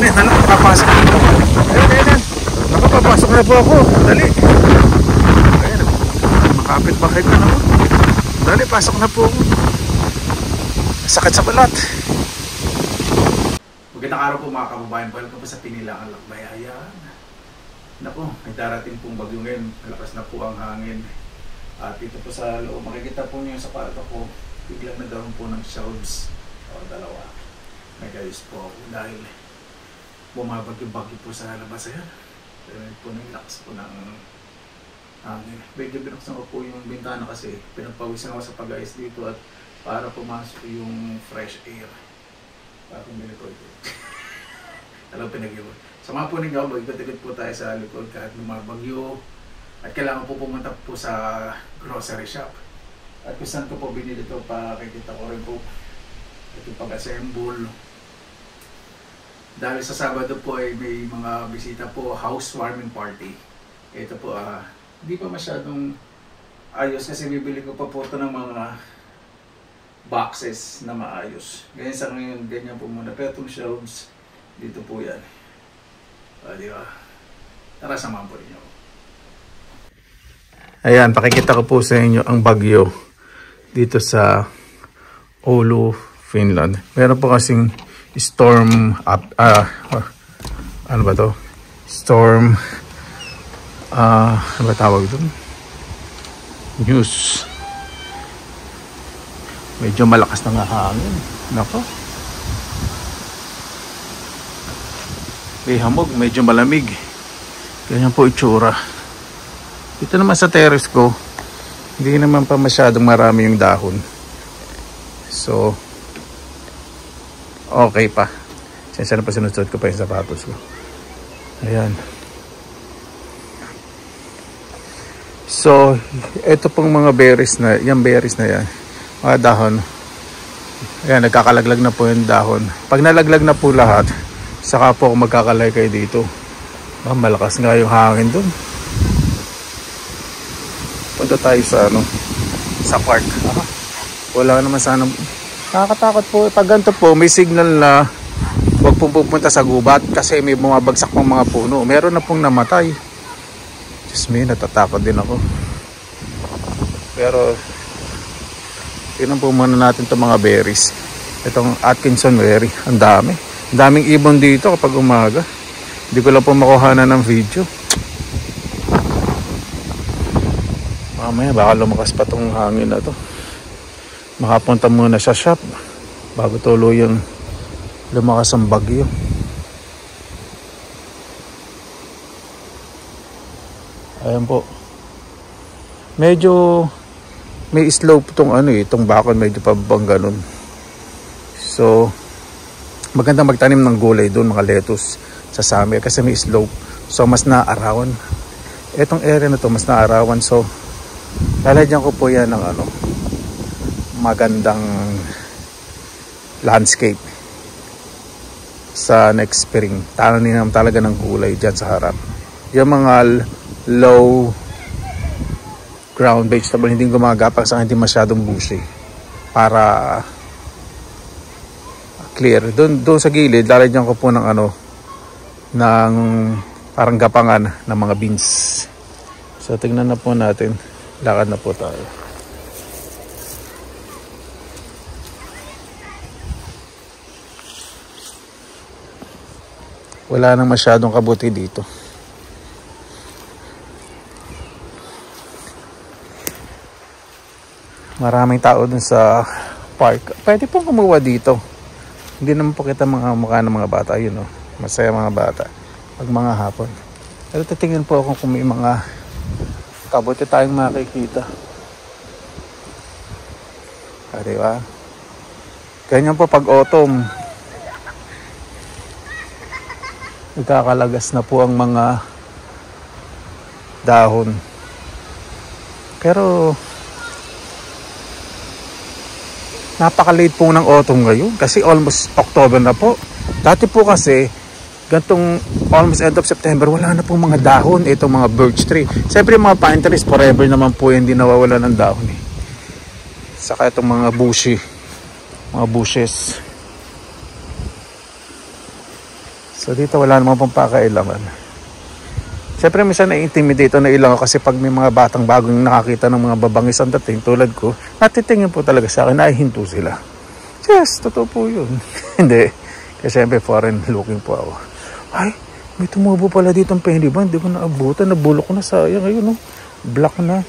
Ayan, anak, papasok dito. Ayan. Nakapapasok na po ako. Dali. Ayan, makapit bakit na ako. Dali, pasok na po ako. Sakit sa balat. Magandang araw po mga kababayan. Welcome po sa Pinilangan Lakbay. Ayan. Naku, may darating pong bagyo ngayon. Malakas na po ang hangin. At dito po sa loob, makikita po niyo sa kwarto ko, biglang nagkaroon po ng shelves. O, dalawa. May gayos po ako dahil bumabagyo-bagyo po sa labas. Ayan. Pero po nang lakas po ng hangin. Medyo binuksan ko po yung bintana kasi pinagpawisan ako sa pag-ayos dito at para pumasok yung fresh air. Para pumili ko ito. Alam, pinag-iwan. Sama po ninyo, mag-ikot-ikot po tayo sa likod kahit bumabagyo. At kailangan po pumunta po sa grocery shop. At kung saan ko po binili ito, pakikita ko rin po ito pag-assemble. Dahil sa Sabado po ay may mga bisita po, housewarming party. Ito po, hindi pa masyadong ayos kasi bibili ko pa po ito ng mga boxes na maayos. Ganyan sa ngayon, ganyan po muna. Pero itong shelves, dito po yan. Di ba? Tara, samahan po rin ako. Ayan, pakikita ko po sa inyo ang bagyo dito sa Oulu, Finland. Meron po kasing storm up, ano ba to? Storm, ano ba tawag doon? News. Medyo malakas na nga hangin. Nako. May hamog, medyo malamig. Ganyan po itsura. Dito naman sa terrace ko, hindi naman pa masyadong marami yung dahon. So, okay pa. Sensya na pa sinusot ko pa yung sapatos ko. Ayan. So, ito pong mga berries na, yung berries na yan, mga dahon. Ayan, nagkakalaglag na po yung dahon. Pag nalaglag na po lahat, saka po ako magkakalay kayo dito. Malakas nga yung hangin dun. Punta tayo sa sa park. Wala naman sana. Nakakatakot po. Pag ganito po, may signal na huwag pong pupunta sa gubat kasi may bumabagsak pang mga puno. Meron na pong namatay. Diyos me, natatakot din ako. Pero tinan po muna natin itong mga berries. Itong Atkinson berry. Ang dami. Ang daming ibon dito kapag umaga. Hindi ko lang po makuhanan ng video. Mamaya baka lumakas pa tong hangin na to. Makapunta muna sa shop bago tuluyang lumakas ang bagyo. Ayan po. Medyo may slope tong itong bakod, medyo pabang ganun. So magandang magtanim ng gulay doon, mga lettuce sa summer kasi may slope. So mas naarawan. Etong area na to mas naarawan. So lalagyan ko po yan ng magandang landscape sa next spring. Tananin naman talaga ng gulay dyan sa harap. Yung mga low ground vegetable, hindi gumagapang sa hindi masyadong bushy para clear. Doon sa gilid, lalagyan ko po ng ng parang gapangan ng mga beans. So tingnan na po natin. Lakad na po tayo. Wala nang masyadong kabuti dito. Maraming tao dun sa park. Pwede pong kumuha dito. Hindi naman po kita mga mukha ng mga bata. Yun, masaya mga bata. Pag mga hapon. Pero titingnan po ako kung may mga kabuti tayong makikita. Diba? Ganyan po pag autumn. Nagkakalagas na po ang mga dahon. Pero napaka-late po ng autumn ngayon kasi almost October na po. Dati po kasi gantong almost end of September, wala na pong mga dahon. Itong mga birch tree. Siyempre mga pine trees forever naman po hindi nawawala ng dahon eh. Saka itong mga bushy, mga bushes. So dito wala namang pang pakailaman. Siyempre minsan na-intimidate na ilang ako kasi pag may mga batang bagong nakakita ng mga babangis ang dating tulad ko, natitingin po talaga sa akin, nahihinto sila. Yes, totoo po yun. Hindi. Kasi siyempre foreign looking po ako. Ay, may tumubo pala dito ang penny ba? Hindi ko naabutan, nabulok ko na sayang. Ayun, no? Black na.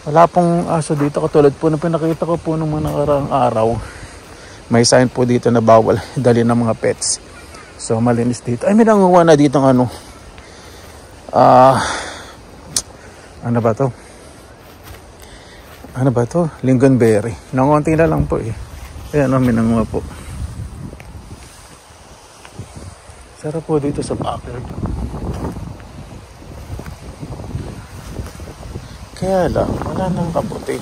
Wala pong aso dito katulad po na pinakita ko po ng mga nakaraang araw. May sign po dito na bawal dali ng mga pets. So malinis dito. Ay, may nanguha na dito ng ano. Ano ba to? Ano ba to? Lingonberry. Nangunti na lang po eh. Ayan, may nanguha po. Sarap po dito sa backyard. Kaya lang, wala nang kabuti.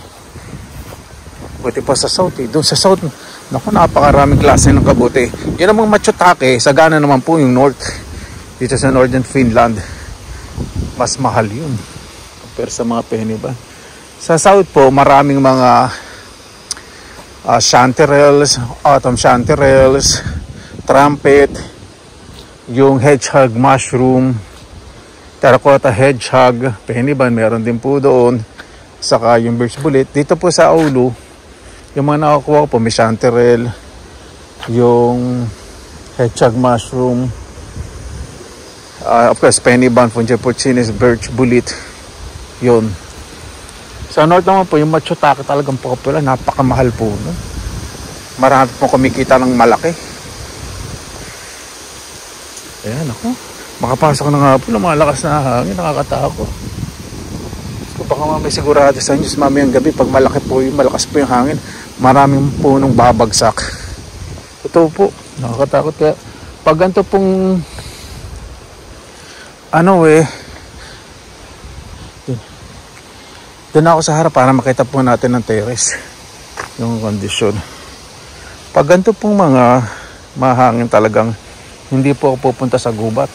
Buti pa sa south eh. Doon sa south, naku, napakaraming klase ng kabuti. Yun namang Matsutake, sagana naman po yung north. Dito sa northern Finland, mas mahal yun compare sa mga penny ba. Sa south po, maraming mga chanterelles, autumn chanterelles, trumpet, yung hedgehog mushroom, terracotta hedgehog, penny ban, meron din po doon. Saka yung birch bullet. Dito po sa Oulu, yung mga nakakuha ko po, may chanterelle, yung hedgehog mushroom, of course, penny ban, fungi porcinis, birch bullet, yun. Sa north naman po, yung Matsutake talagang popular, napakamahal po. No? Marami po kumikita ng malaki. Ayan, ako. Makapasok na nga po ng malakas na hangin, nakakatakot. So, baka may sigurado sa inyo mamayang gabi, pag malaki po yung malakas po yung hangin, maraming punong babagsak. Totoo po, nakakatakot. Kaya pag ganito pong doon ako sa harap para makita po natin ng terrace yung kondisyon. Pag ganito pong mga mahangin talagang hindi po ako pupunta sa gubat.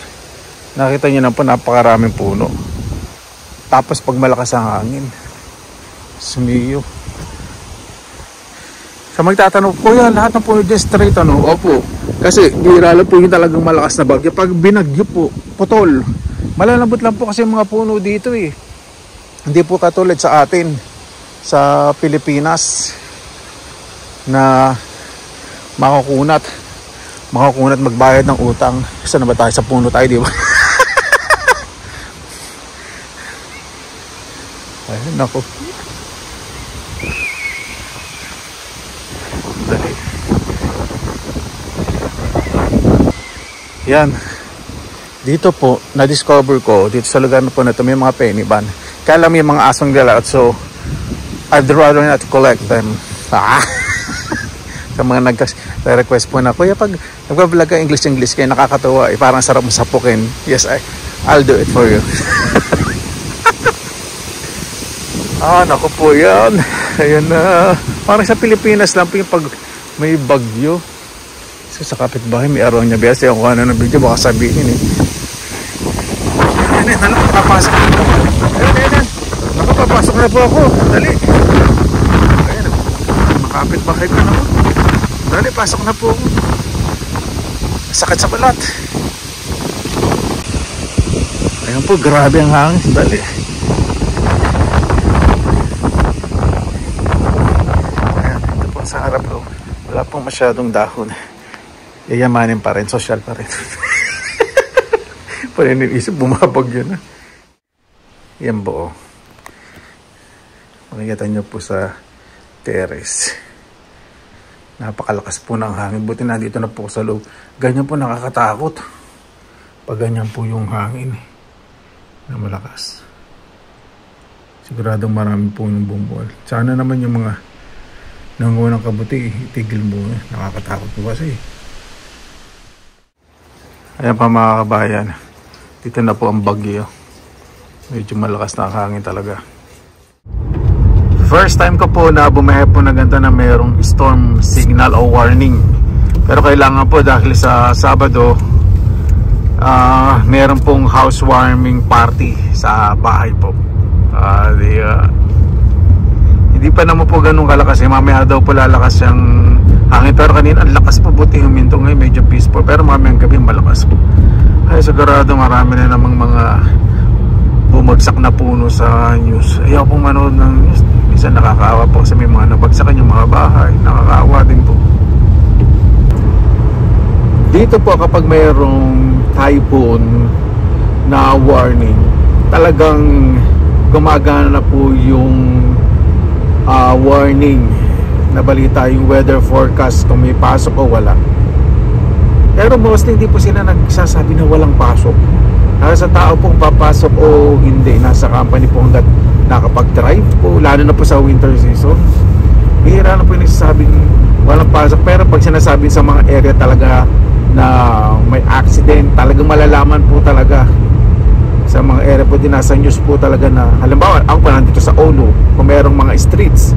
Nakita niyo na po, napakaraming puno. Tapos pag malakas ang hangin, sumiyo. Sa magtatanong po yan, lahat ng puno dyan straight ano? Opo. Kasi bihira lang po yung talagang malakas na bagyo. Pag binagyo po, putol. Malalambot lang po kasi mga puno dito eh. Hindi po katulad sa atin sa Pilipinas na makakunat magbayad ng utang. Saan na ba tayo? Sa puno tayo, di ba? Ayun, naku. Dali. Yan. Dito po, na-discover ko, dito sa lugar na po na ito, may mga penny ban. Kaya lang may mga asong galat, so I'd rather not collect them. Sa mga nag-request po na, kuya, pag nag-vlog ka English kayo, nakakatawa, parang sarap mo sapukin. Yes, I'll do it for you. Naku po yan. Ayan na. Parang sa Pilipinas lang po yung pag may bagyo. So, sa kapitbahay, may araw niya. Biyas, yung kuha na ng video, baka sabihin eh. Ayan, nakapapasok na po. Ayan. Nakapapasok na po ako. Dali. Ayan, makapitbahay ka na po. Dali, pasok na po. Sakit sa balat. Ayan po, grabe ang hangin. Dali. Ayan, ito po sa harap ko. Wala pong masyadong dahon. Yayamanin pa rin, social pa rin. Paniniisip, bumabag yun. Yan po. Makikita nyo po sa terrace. Napakalakas po ng hangin. Buti na dito na po sa loob. Ganyan po nakakatakot. Pag ganyan po yung hangin na malakas. Siguradong marami po yung bumubuhal. Sana naman yung mga nanguha ng kabuti, itigil mo. Nakakatakot po kasi. Ayan pa mga kabayan. Dito na po ang bagyo. Medyo malakas na hangin talaga. First time ko po na bumiyahe po na ganito na mayroong storm signal o warning. Pero kailangan po dahil sa Sabado meron pong housewarming party sa bahay po. Hindi pa naman po ganun kalakas. Mamaya daw po lalakas yung hangin, pero kanina ang lakas po, buti huminto ngayon, medyo peaceful, pero mamayang gabi malakas po. Ay sigurado marami na namang mga bumagsak na puno sa news. Ayaw pong manood ng news, minsan nakakaawa po kasi may mga nabagsakan yung mga bahay, nakakaawa din po. Dito po kapag mayroong typhoon na warning, talagang gumagana na po yung warning na balita, yung weather forecast kung may pasok o wala. Pero mostly hindi po sila nagsasabi na walang pasok. Nasa tao pong papasok o hindi, nasa company po hanggat nakapag-drive po, lalo na po sa winter season. Bihira na po yung nagsasabing walang pasok. Pero pag sinasabi sa mga area talaga na may accident, talagang malalaman po talaga sa mga area po din, nasa news po talaga na halimbawa ako pa nandito sa Olo, kung merong mga streets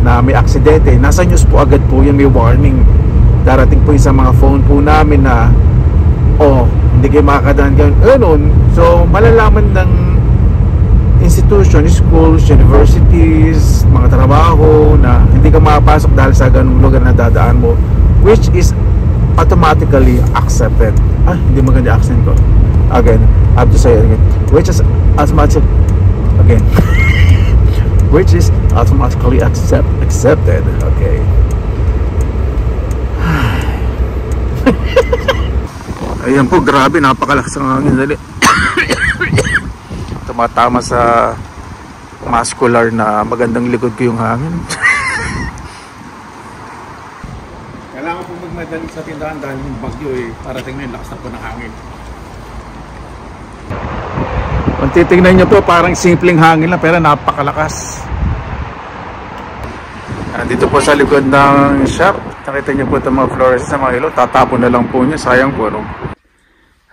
na may aksidente, nasa news po agad po yun, may warning. Darating po yun sa mga phone po namin na hindi kayo makakadaan ganun. So malalaman ng institution, schools, universities, mga trabaho na hindi ka makapasok dahil sa ganung lugar na dadaan mo, which is automatically accepted. Hindi maganda accent ko. Again, I have to say it again. Which is automatic again. Which is automatically accepted. Okay. Ayan po, grabe, napakalakas ang hangin. Dali. Tumatama sa muscular na magandang likod ko yung hangin. Kailangan po magmadali sa tindahan dahil yung bagyo parating na yung lakas na po ng hangin. Kung titignan nyo po, parang simpleng hangin lang pero napakalakas. Dito po sa likod ng shop, nakita nyo po itong mga flores sa mga ilo, tatapon na lang po niya, sayang po.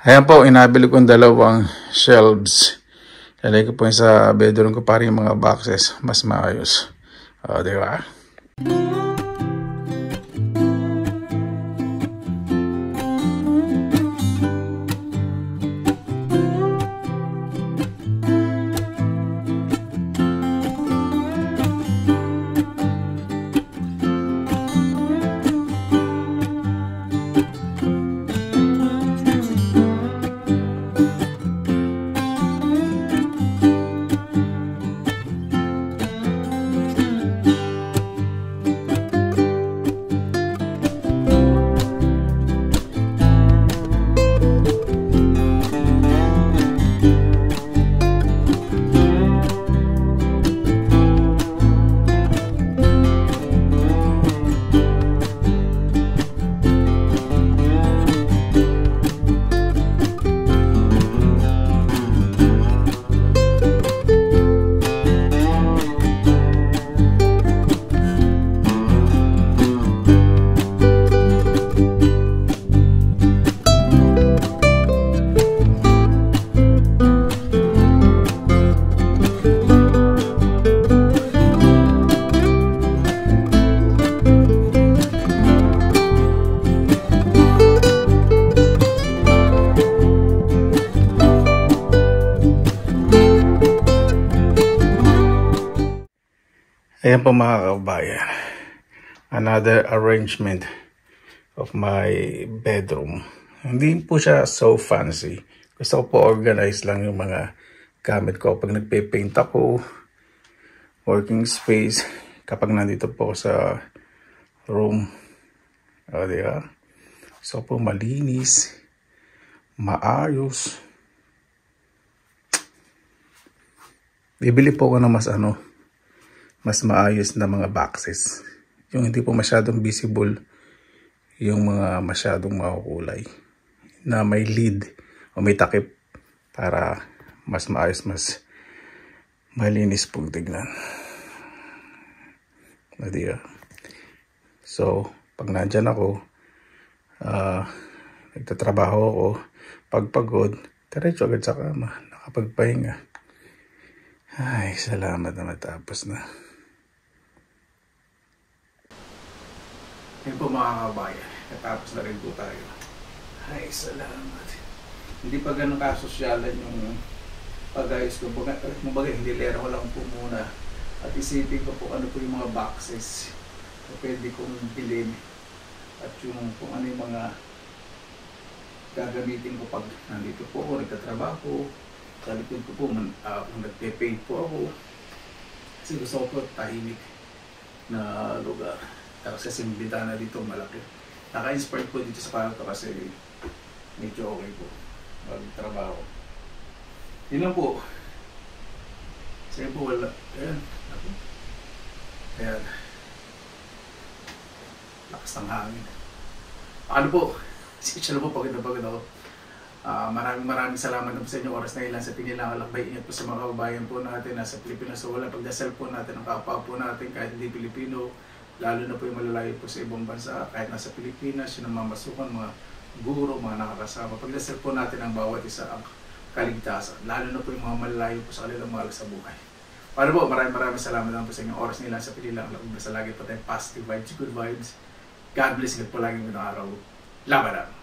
Ayan po, inabili ko yung dalawang shelves. Lalagay ko po yung sa bedroom ko para yung mga boxes mas maayos. Diba? Ayan po mga kabayan, another arrangement of my bedroom. Hindi po siya so fancy. Gusto ko po organize lang yung mga gamit ko pag nagpe-paint ako, working space, kapag nandito po sa room. Diba? So po malinis, maayos. Bibili po ako ng mas maayos na mga boxes. Yung hindi po masyadong visible, yung mga masyadong makukulay, na may lid o may takip para mas maayos, mas malinis pong tignan. So, pag nandyan ako, nagtatrabaho ako, pagpagod, diretso agad sa kama, nakapagpahinga. Ay, salamat na matapos na. Yan po mga kabayan, natapos na rin po tayo. Ay, salamat. Hindi pa ganun kasosyalan yung pag-ayos ko. Kumbaga, hindi lera ko lang po muna. At isipin ko po ano po yung mga boxes na pwede kong bilhin at yung kung ano yung mga gagamitin ko pag nandito po ako, nagtatrabaho. Sa likod ko po, kung nagpe-paint po ako. Kasi gusto ko po tahimik na lugar. Tapos kasi yung bintana dito malaki. Naka-inspired po dito sa kwarto kasi medyo okay po magtrabaho. Yun lang po. Sige po, wala. Ayan. Ayan. Lakas ng hangin. Ano po? Siya na po, pagod ako. Maraming salamat na po sa inyo oras na ilan sa Pinilang Alakbay. Ingat po sa mga kababayan po natin nasa Pilipinas. So wala pagdasal po natin ang kapwa po natin kahit hindi Pilipino, lalo na po yung malalayo po sa ibang bansa, kahit nasa Pilipinas, yung namamasukan, mga guro, mga nakakasama. Pagdasal po natin ang bawat isa ang kaligtasan, lalo na po yung mga malalayo po sa kanilang mahal sa buhay. Para po, maraming salamat naman po sa inyong oras nila sa Pinilang Alakbay. Basta lagi po tayong positive vibes, good vibes. God bless, ingat po lagi ng araw. Laban na!